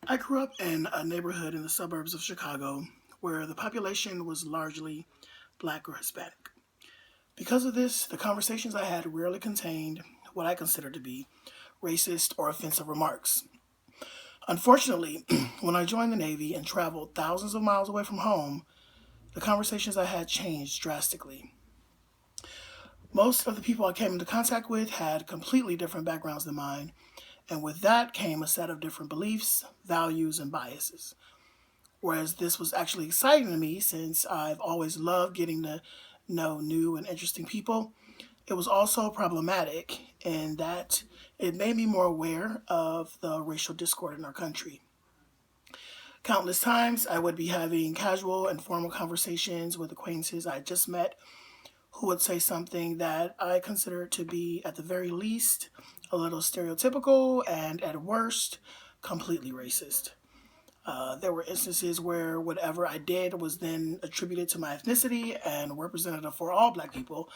I grew up in a neighborhood in the suburbs of Chicago where the population was largely black or Hispanic. Because of this, the conversations I had rarely contained what I considered to be racist or offensive remarks. Unfortunately, when I joined the Navy and traveled thousands of miles away from home, the conversations I had changed drastically. Most of the people I came into contact with had completely different backgrounds than mine, and with that came a set of different beliefs, values, and biases. Whereas this was actually exciting to me since I've always loved getting to know new and interesting people, it was also problematic in that it made me more aware of the racial discord in our country. Countless times, I would be having casual, informal conversations with acquaintances I had just met who would say something that I consider to be, at the very least, a little stereotypical and, at worst, completely racist. There were instances where whatever I did was then attributed to my ethnicity and representative for all black people,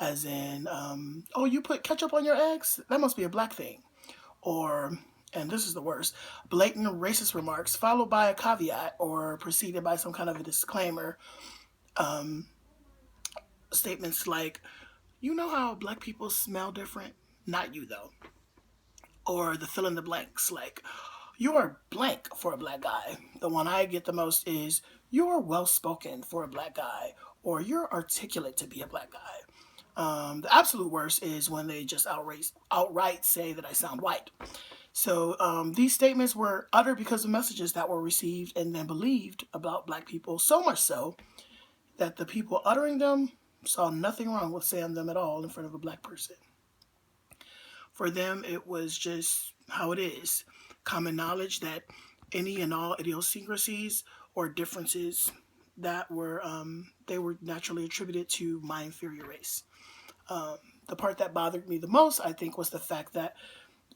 as in, oh, you put ketchup on your eggs? That must be a black thing. Or, and this is the worst, blatant racist remarks followed by a caveat or preceded by some kind of a disclaimer. Um, Statements like, you know how black people smell different? Not you, though. Or the fill in the blanks, like, you are blank for a black guy. The one I get the most is, you're well spoken for a black guy, or you're articulate to be a black guy. The absolute worst is when they just outright say that I sound white. So these statements were uttered because of messages that were received and then believed about black people, so much so that the people uttering them saw nothing wrong with saying them at all in front of a black person. For them, it was just how it is. Common knowledge that any and all idiosyncrasies or differences that were they were naturally attributed to my inferior race. Um, the part that bothered me the most, I think, was the fact that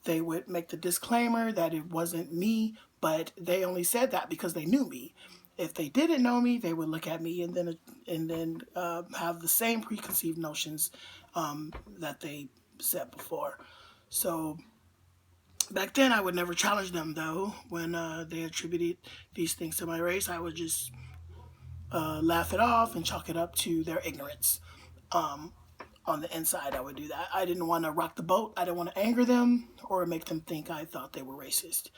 they would make the disclaimer that it wasn't me, but they only said that because they knew me. If they didn't know me, they would look at me and then have the same preconceived notions that they said before. So back then, I would never challenge them though. When they attributed these things to my race, I would just laugh it off and chalk it up to their ignorance. Um, on the inside, I would do that. I didn't want to rock the boat. I didn't want to anger them or make them think I thought they were racist.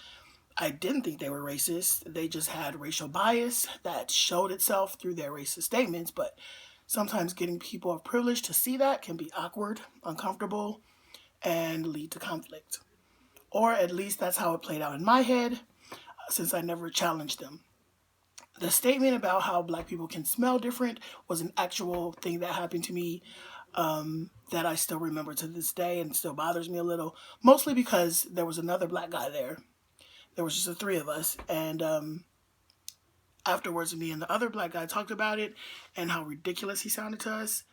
I didn't think they were racist. They just had racial bias that showed itself through their racist statements. But sometimes getting people of privilege to see that can be awkward, uncomfortable, and lead to conflict. Or at least that's how it played out in my head, since I never challenged them. The statement about how black people can smell different was an actual thing that happened to me that I still remember to this day and still bothers me a little. Mostly because there was another black guy there. There was just the three of us, and afterwards, me and the other black guy talked about it and how ridiculous he sounded to us.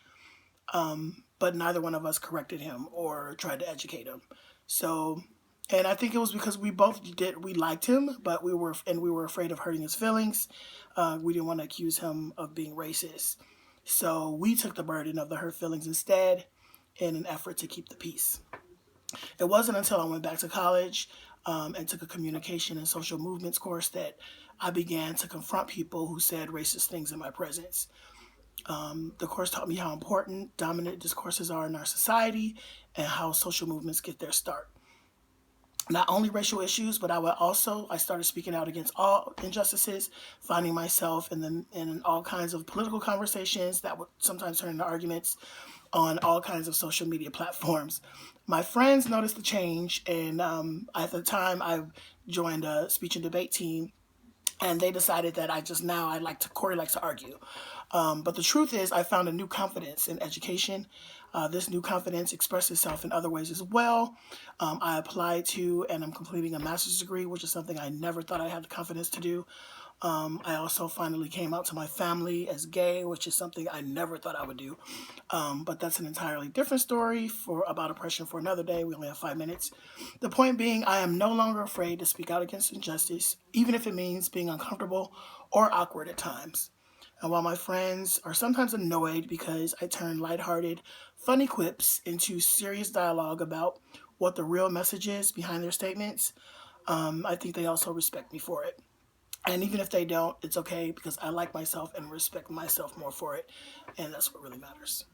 But neither one of us corrected him or tried to educate him. So, and I think it was because we liked him, but we were afraid of hurting his feelings. We didn't want to accuse him of being racist. So we took the burden of the hurt feelings instead in an effort to keep the peace. It wasn't until I went back to college and took a communication and social movements course that I began to confront people who said racist things in my presence. The course taught me how important dominant discourses are in our society and how social movements get their start. Not only racial issues, but I started speaking out against all injustices, finding myself in all kinds of political conversations that would sometimes turn into arguments on all kinds of social media platforms. My friends noticed the change, and at the time I joined a speech and debate team, and they decided that Corey likes to argue. But the truth is, I found a new confidence in education. This new confidence expressed itself in other ways as well. I applied to and I'm completing a master's degree, which is something I never thought I had the confidence to do. I also finally came out to my family as gay, which is something I never thought I would do. But that's an entirely different story for about oppression for another day. We only have 5 minutes. The point being, I am no longer afraid to speak out against injustice, even if it means being uncomfortable or awkward at times. And while my friends are sometimes annoyed because I turn lighthearted, funny quips into serious dialogue about what the real message is behind their statements, I think they also respect me for it. And even if they don't, it's okay because I like myself and respect myself more for it. And that's what really matters.